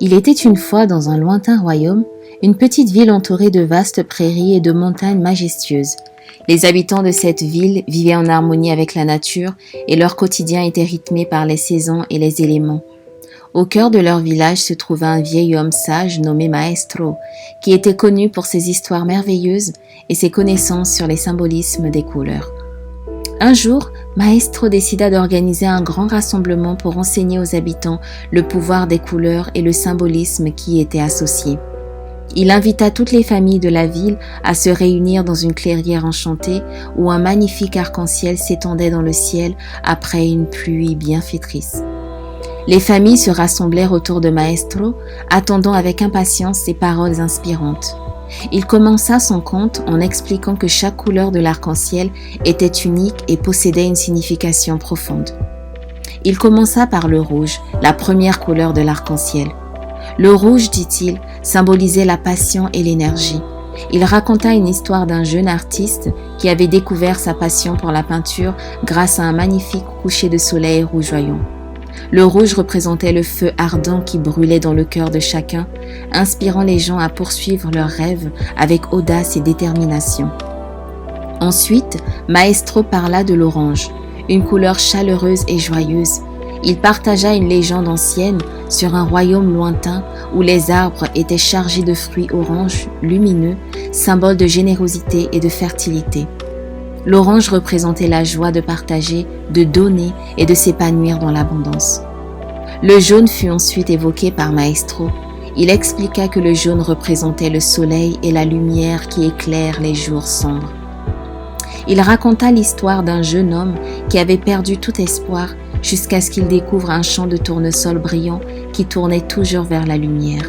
Il était une fois dans un lointain royaume, une petite ville entourée de vastes prairies et de montagnes majestueuses. Les habitants de cette ville vivaient en harmonie avec la nature et leur quotidien était rythmé par les saisons et les éléments. Au cœur de leur village se trouvait un vieil homme sage nommé Maestro, qui était connu pour ses histoires merveilleuses et ses connaissances sur les symbolismes des couleurs. Un jour, Maestro décida d'organiser un grand rassemblement pour enseigner aux habitants le pouvoir des couleurs et le symbolisme qui y était associé. Il invita toutes les familles de la ville à se réunir dans une clairière enchantée où un magnifique arc-en-ciel s'étendait dans le ciel après une pluie bienfaitrice. Les familles se rassemblèrent autour de Maestro, attendant avec impatience ses paroles inspirantes. Il commença son conte en expliquant que chaque couleur de l'arc-en-ciel était unique et possédait une signification profonde. Il commença par le rouge, la première couleur de l'arc-en-ciel. Le rouge, dit-il, symbolisait la passion et l'énergie. Il raconta une histoire d'un jeune artiste qui avait découvert sa passion pour la peinture grâce à un magnifique coucher de soleil rougeoyant. Le rouge représentait le feu ardent qui brûlait dans le cœur de chacun, inspirant les gens à poursuivre leurs rêves avec audace et détermination. Ensuite, Maestro parla de l'orange, une couleur chaleureuse et joyeuse. Il partagea une légende ancienne sur un royaume lointain où les arbres étaient chargés de fruits oranges, lumineux, symbole de générosité et de fertilité. L'orange représentait la joie de partager, de donner et de s'épanouir dans l'abondance. Le jaune fut ensuite évoqué par Maestro. Il expliqua que le jaune représentait le soleil et la lumière qui éclairent les jours sombres. Il raconta l'histoire d'un jeune homme qui avait perdu tout espoir jusqu'à ce qu'il découvre un champ de tournesol brillant qui tournait toujours vers la lumière.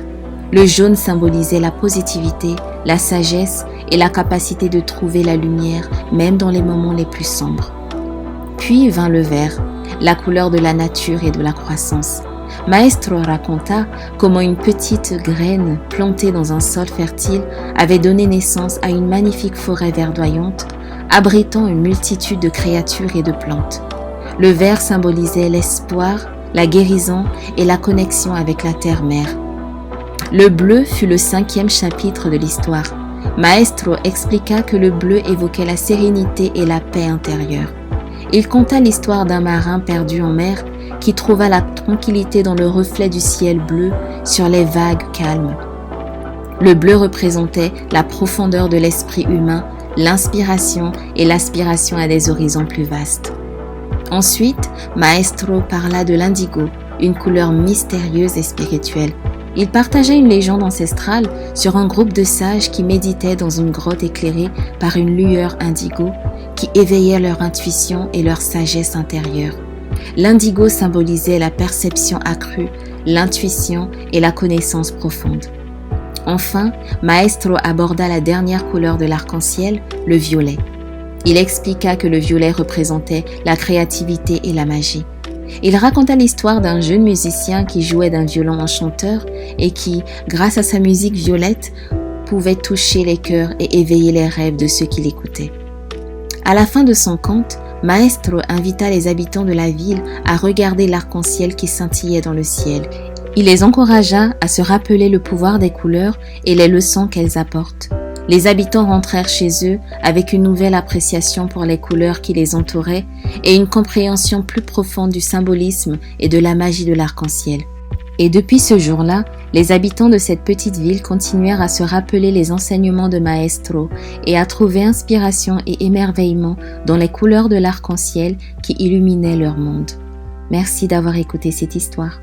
Le jaune symbolisait la positivité, la sagesse et la capacité de trouver la lumière même dans les moments les plus sombres. Puis vint le vert, la couleur de la nature et de la croissance. Maestro raconta comment une petite graine plantée dans un sol fertile avait donné naissance à une magnifique forêt verdoyante, abritant une multitude de créatures et de plantes. Le vert symbolisait l'espoir, la guérison et la connexion avec la terre-mère. Le bleu fut le 5e chapitre de l'histoire. Maestro expliqua que le bleu évoquait la sérénité et la paix intérieure. Il conta l'histoire d'un marin perdu en mer qui trouva la tranquillité dans le reflet du ciel bleu sur les vagues calmes. Le bleu représentait la profondeur de l'esprit humain, l'inspiration et l'aspiration à des horizons plus vastes. Ensuite, Maestro parla de l'indigo, une couleur mystérieuse et spirituelle. Il partagea une légende ancestrale sur un groupe de sages qui méditaient dans une grotte éclairée par une lueur indigo qui éveillait leur intuition et leur sagesse intérieure. L'indigo symbolisait la perception accrue, l'intuition et la connaissance profonde. Enfin, Maestro aborda la dernière couleur de l'arc-en-ciel, le violet. Il expliqua que le violet représentait la créativité et la magie. Il raconta l'histoire d'un jeune musicien qui jouait d'un violon enchanteur et qui, grâce à sa musique violette, pouvait toucher les cœurs et éveiller les rêves de ceux qui l'écoutaient. À la fin de son conte, Maestro invita les habitants de la ville à regarder l'arc-en-ciel qui scintillait dans le ciel. Il les encouragea à se rappeler le pouvoir des couleurs et les leçons qu'elles apportent. Les habitants rentrèrent chez eux avec une nouvelle appréciation pour les couleurs qui les entouraient et une compréhension plus profonde du symbolisme et de la magie de l'arc-en-ciel. Et depuis ce jour-là, les habitants de cette petite ville continuèrent à se rappeler les enseignements de Maestro et à trouver inspiration et émerveillement dans les couleurs de l'arc-en-ciel qui illuminaient leur monde. Merci d'avoir écouté cette histoire.